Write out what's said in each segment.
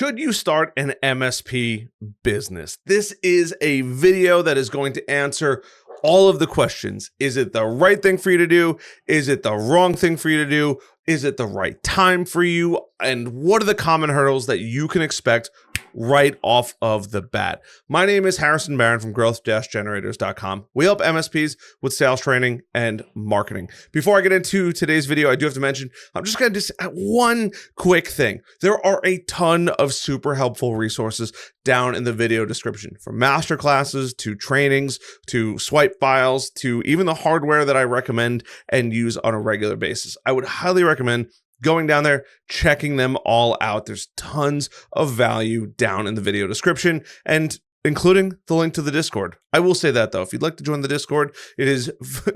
Should you start an MSP business? This is a video that is going to answer all of the questions. Is it the right thing for you to do? Is it the wrong thing for you to do? Is it the right time for you? And what are the common hurdles that you can expect right off of the bat? My name is Harrison Barron from growth-generators.com. We help MSPs with sales training and marketing. Before I get into today's video, I do have to mention, I'm just going to add one quick thing. There are a ton of super helpful resources down in the video description, from masterclasses to trainings to swipe files to even the hardware that I recommend and use on a regular basis. I would highly recommend going down there, checking them all out. There's tons of value down in the video description, and including the link to the Discord. I will say that though, if you'd like to join the Discord, it is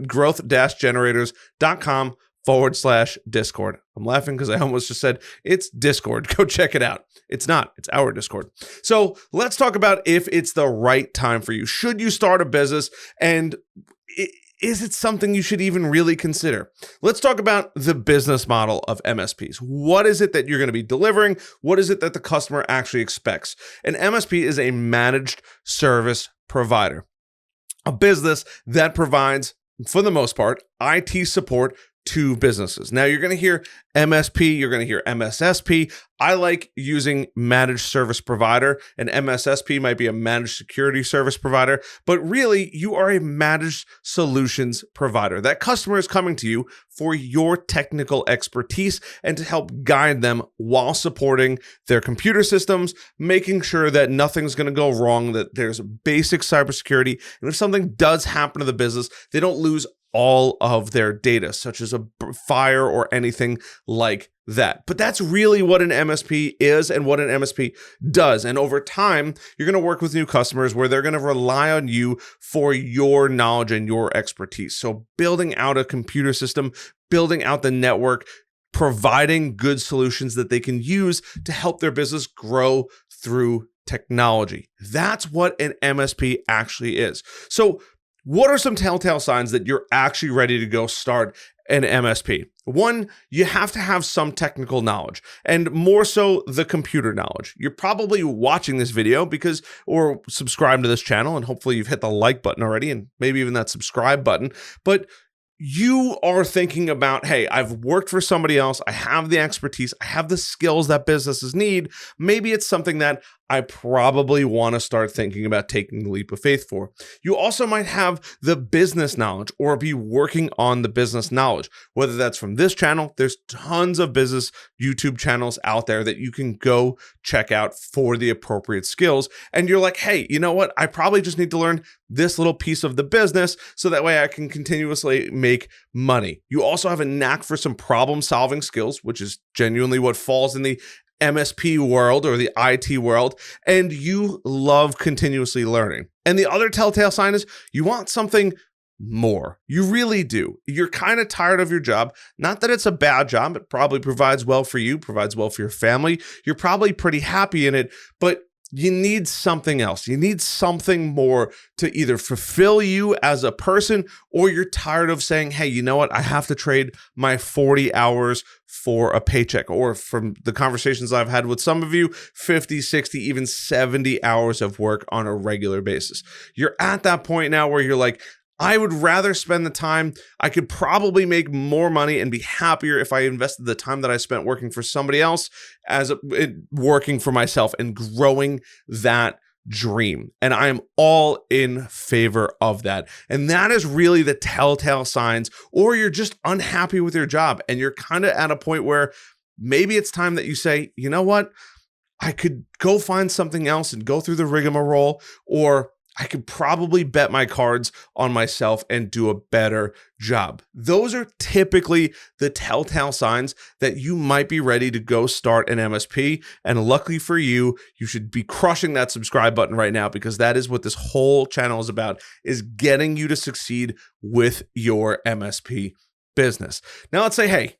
growth-generators.com/Discord. I'm laughing because I almost just said it's Discord. Go check it out. It's not, it's our Discord. So let's talk about if it's the right time for you. Should you start a business, and is it something you should even really consider? Let's talk about the business model of MSPs. What is it that you're going to be delivering? What is it that the customer actually expects? An MSP is a managed service provider, a business that provides, for the most part, IT support to businesses. Now, you're going to hear MSP, you're going to hear MSSP. I like using managed service provider, and MSSP might be a managed security service provider, but really you are a managed solutions provider. That customer is coming to you for your technical expertise and to help guide them while supporting their computer systems, making sure that nothing's going to go wrong, that there's basic cybersecurity, and if something does happen to the business, they don't lose all of their data, such as a fire or anything like that. But that's really what an MSP is and what an MSP does. And over time, you're going to work with new customers where they're going to rely on you for your knowledge and your expertise. So building out a computer system, building out the network, providing good solutions that they can use to help their business grow through technology. That's what an MSP actually is. So what are some telltale signs that you're actually ready to go start an MSP? One, you have to have some technical knowledge, and more so the computer knowledge. You're probably watching this video or subscribe to this channel, and hopefully you've hit the like button already and maybe even that subscribe button, but you are thinking about, hey, I've worked for somebody else. I have the expertise. I have the skills that businesses need. Maybe it's something that I probably want to start thinking about taking the leap of faith for. You also might have the business knowledge or be working on the business knowledge, whether that's from this channel. There's tons of business YouTube channels out there that you can go check out for the appropriate skills. And you're like, hey, you know what? I probably just need to learn this little piece of the business so that way I can continuously make money. You also have a knack for some problem solving skills, which is genuinely what falls in the MSP world or the IT world, and you love continuously learning. And the other telltale sign is you want something more. You really do. You're kind of tired of your job. Not that it's a bad job. It probably provides well for you, provides well for your family. You're probably pretty happy in it, but you need something else. You need something more to either fulfill you as a person, or you're tired of saying, hey, you know what? I have to trade my 40 hours for a paycheck, or from the conversations I've had with some of you, 50, 60, even 70 hours of work on a regular basis. You're at that point now where you're like, I would rather spend the time. I could probably make more money and be happier if I invested the time that I spent working for somebody else working for myself and growing that dream. And I am all in favor of that. And that is really the telltale signs, or you're just unhappy with your job and you're kind of at a point where maybe it's time that you say, you know what? I could go find something else and go through the rigmarole, or I could probably bet my cards on myself and do a better job. Those are typically the telltale signs that you might be ready to go start an MSP. And luckily for you, you should be crushing that subscribe button right now, because that is what this whole channel is about, is getting you to succeed with your MSP business. Now let's say, hey,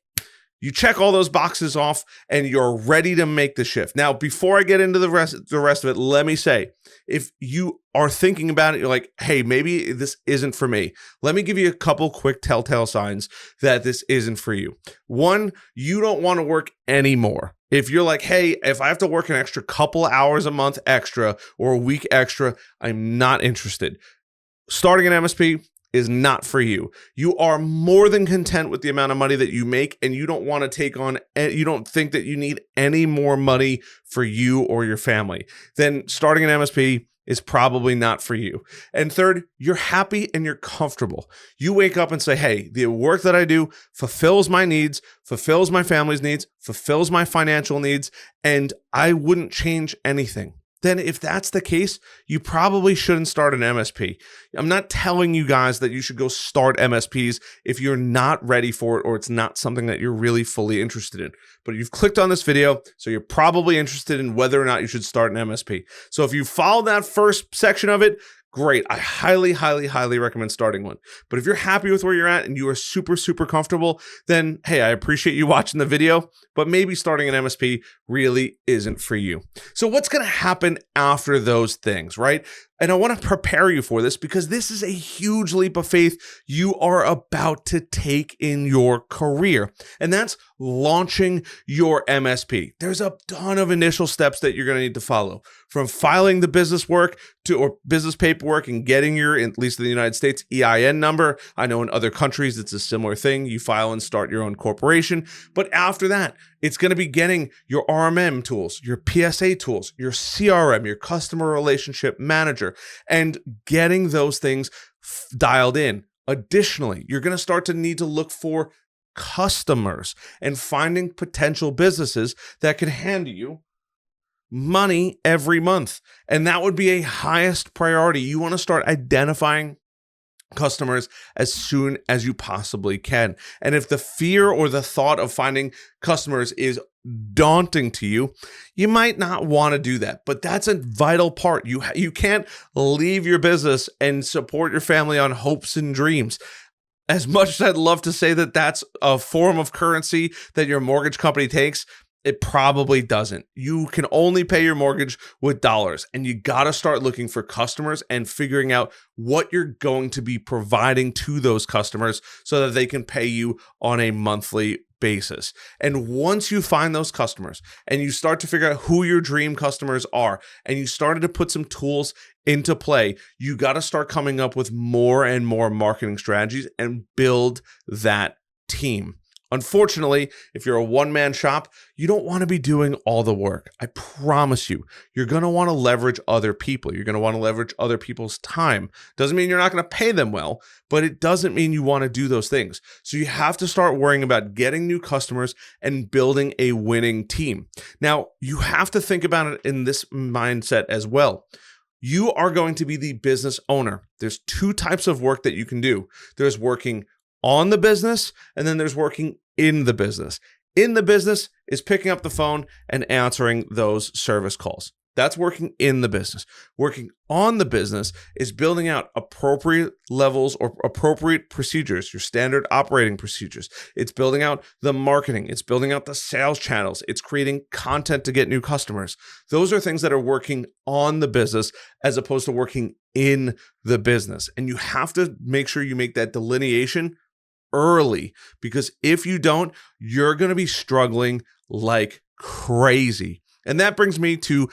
You check all those boxes off and you're ready to make the shift. Now, before I get into the rest of it, let me say, if you are thinking about it, you're like, hey, maybe this isn't for me. Let me give you a couple quick telltale signs that this isn't for you. One, you don't want to work anymore. If you're like, hey, if I have to work an extra couple hours a month extra or a week extra, I'm not interested. Starting an MSP is not for you. You are more than content with the amount of money that you make, and you don't want to take on, you don't think that you need any more money for you or your family. Then starting an MSP is probably not for you. And third, you're happy and you're comfortable. You wake up and say, hey, the work that I do fulfills my needs, fulfills my family's needs, fulfills my financial needs, and I wouldn't change anything. Then if that's the case, you probably shouldn't start an MSP. I'm not telling you guys that you should go start MSPs if you're not ready for it or it's not something that you're really fully interested in. But you've clicked on this video, so you're probably interested in whether or not you should start an MSP. So if you follow that first section of it, great. I highly, highly, highly recommend starting one. But if you're happy with where you're at and you are super, super comfortable, then hey, I appreciate you watching the video, but maybe starting an MSP really isn't for you. So what's going to happen after those things, right? And I want to prepare you for this because this is a huge leap of faith you are about to take in your career. And that's launching your MSP. There's a ton of initial steps that you're going to need to follow, from filing the business work or business paperwork and getting your, at least in the United States, EIN number. I know in other countries, it's a similar thing. You file and start your own corporation. But after that, it's going to be getting your RMM tools, your PSA tools, your CRM, your customer relationship manager, and getting those things dialed in. Additionally, you're going to start to need to look for customers and finding potential businesses that can hand you money every month. And that would be a highest priority. You want to start identifying customers as soon as you possibly can. And if the fear or the thought of finding customers is daunting to you, you might not want to do that. But that's a vital part. You can't leave your business and support your family on hopes and dreams. As much as I'd love to say that that's a form of currency that your mortgage company takes, it probably doesn't. You can only pay your mortgage with dollars, and you got to start looking for customers and figuring out what you're going to be providing to those customers so that they can pay you on a monthly basis. And once you find those customers and you start to figure out who your dream customers are, and you started to put some tools into play, you got to start coming up with more and more marketing strategies and build that team. Unfortunately, if you're a one-man shop, you don't want to be doing all the work. I promise you, you're going to want to leverage other people. You're going to want to leverage other people's time. Doesn't mean you're not going to pay them well, but it doesn't mean you want to do those things. So you have to start worrying about getting new customers and building a winning team. Now, you have to think about it in this mindset as well. You are going to be the business owner. There's two types of work that you can do. There's working on the business, and then there's working in the business. In the business is picking up the phone and answering those service calls. That's working in the business. Working on the business is building out appropriate levels or appropriate procedures, your standard operating procedures. It's building out the marketing. It's building out the sales channels. It's creating content to get new customers. Those are things that are working on the business as opposed to working in the business. And you have to make sure you make that delineation early, because if you don't, you're going to be struggling like crazy. And that brings me to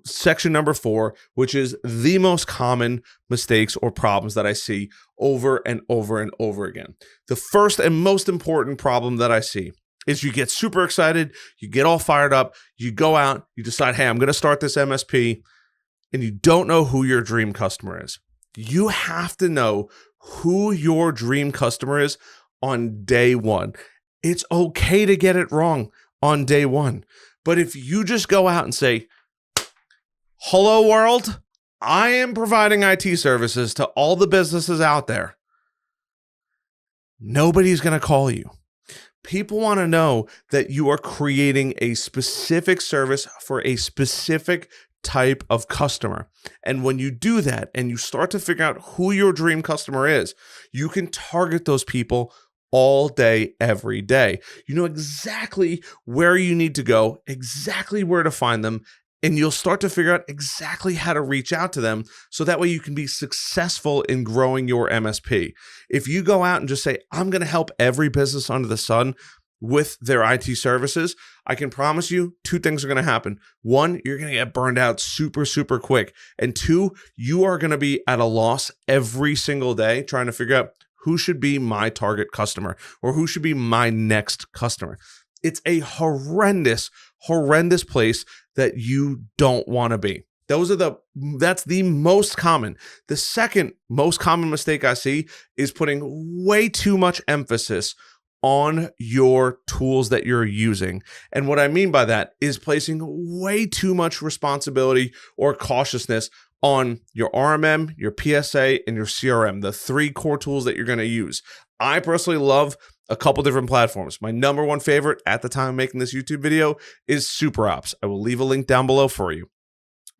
section number 4, which is the most common mistakes or problems that I see over and over and over again. The first and most important problem that I see is you get super excited, you get all fired up, you go out, you decide, hey, I'm going to start this MSP, and you don't know who your dream customer is. You have to know who your dream customer is on day one. It's okay to get it wrong on day one. But if you just go out and say, hello world, I am providing IT services to all the businesses out there, nobody's going to call you. People want to know that you are creating a specific service for a specific type of customer. And when you do that and you start to figure out who your dream customer is, you can target those people all day, every day. You know exactly where you need to go, exactly where to find them, and you'll start to figure out exactly how to reach out to them so that way you can be successful in growing your MSP. If you go out and just say, I'm going to help every business under the sun with their IT services, I can promise you two things are going to happen. One, you're going to get burned out super, super quick. And two, you are going to be at a loss every single day trying to figure out who should be my target customer or who should be my next customer. It's a horrendous, horrendous place that you don't want to be. That's the most common. The second most common mistake I see is putting way too much emphasis on your tools that you're using. And what I mean by that is placing way too much responsibility or cautiousness on your RMM, your PSA, and your CRM, the three core tools that you're going to use. I personally love a couple different platforms. My number one favorite at the time of making this YouTube video is SuperOps. I will leave a link down below for you.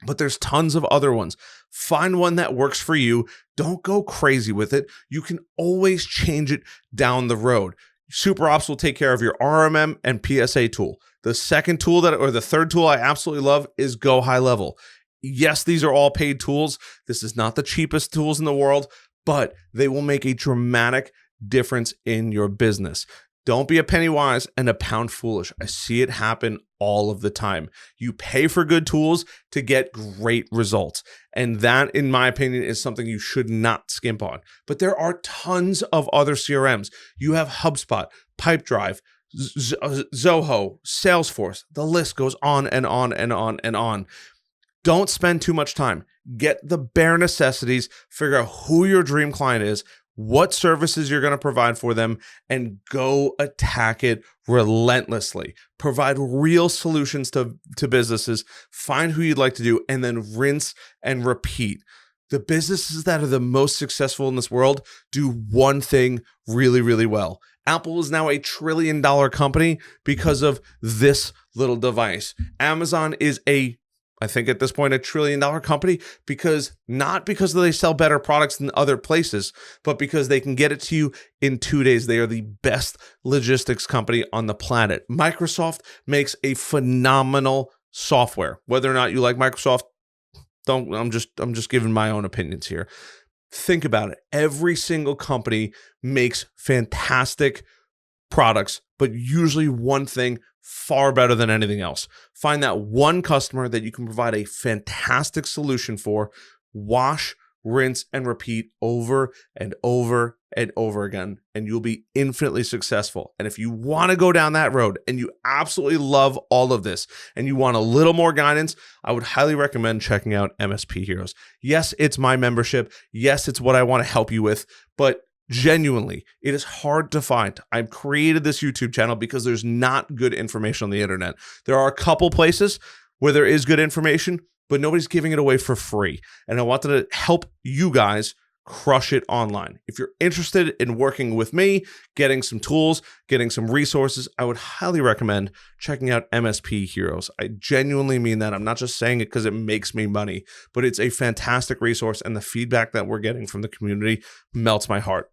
But there's tons of other ones. Find one that works for you. Don't go crazy with it. You can always change it down the road. SuperOps will take care of your RMM and PSA tool. The second tool the third tool I absolutely love is Go High Level. Yes, these are all paid tools. This is not the cheapest tools in the world, but they will make a dramatic difference in your business. Don't be a penny wise and a pound foolish. I see it happen all of the time. You pay for good tools to get great results. And that, in my opinion, is something you should not skimp on. But there are tons of other CRMs. You have HubSpot, Pipedrive, Zoho, Salesforce. The list goes on and on and on and on. Don't spend too much time. Get the bare necessities, figure out who your dream client is, what services you're going to provide for them, and go attack it relentlessly. Provide real solutions to businesses, find who you'd like to do, and then rinse and repeat. The businesses that are the most successful in this world do one thing really, really well. Apple is now $1 trillion company because of this little device. Amazon is I think at this point, $1 trillion company not because they sell better products than other places, but because they can get it to you in 2 days. They are the best logistics company on the planet. Microsoft makes a phenomenal software. Whether or not you like Microsoft, I'm just giving my own opinions here. Think about it. Every single company makes fantastic products, but usually one thing far better than anything else. Find that one customer that you can provide a fantastic solution for, wash, rinse, and repeat over and over and over again, and you'll be infinitely successful. And if you want to go down that road and you absolutely love all of this and you want a little more guidance, I would highly recommend checking out MSP Heroes. Yes, it's my membership. Yes, it's what I want to help you with, but genuinely, it is hard to find. I've created this YouTube channel because there's not good information on the internet. There are a couple places where there is good information, but nobody's giving it away for free. And I wanted to help you guys crush it online. If you're interested in working with me, getting some tools, getting some resources, I would highly recommend checking out MSP Heroes. I genuinely mean that. I'm not just saying it because it makes me money, but it's a fantastic resource, and the feedback that we're getting from the community melts my heart.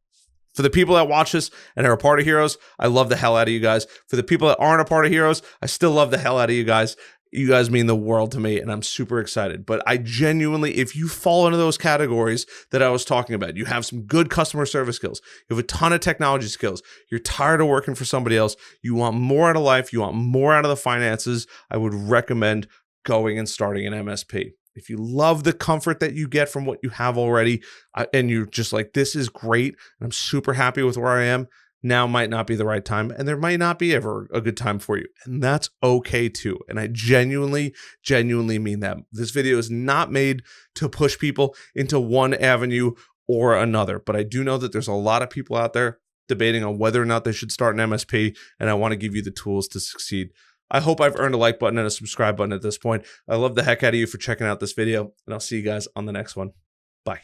For the people that watch this and are a part of Heroes, I love the hell out of you guys. For the people that aren't a part of Heroes, I still love the hell out of you guys. You guys mean the world to me, and I'm super excited. But I genuinely, if you fall into those categories that I was talking about, you have some good customer service skills, you have a ton of technology skills, you're tired of working for somebody else, you want more out of life, you want more out of the finances, I would recommend going and starting an MSP. If you love the comfort that you get from what you have already, and you're just like, this is great, and I'm super happy with where I am, now might not be the right time, and there might not be ever a good time for you, and that's okay too. And I genuinely mean that. This video is not made to push people into one avenue or another, but I do know that there's a lot of people out there debating on whether or not they should start an MSP, and I want to give you the tools to succeed. I hope I've earned a like button and a subscribe button at this point. I love the heck out of you for checking out this video, and I'll see you guys on the next one. Bye.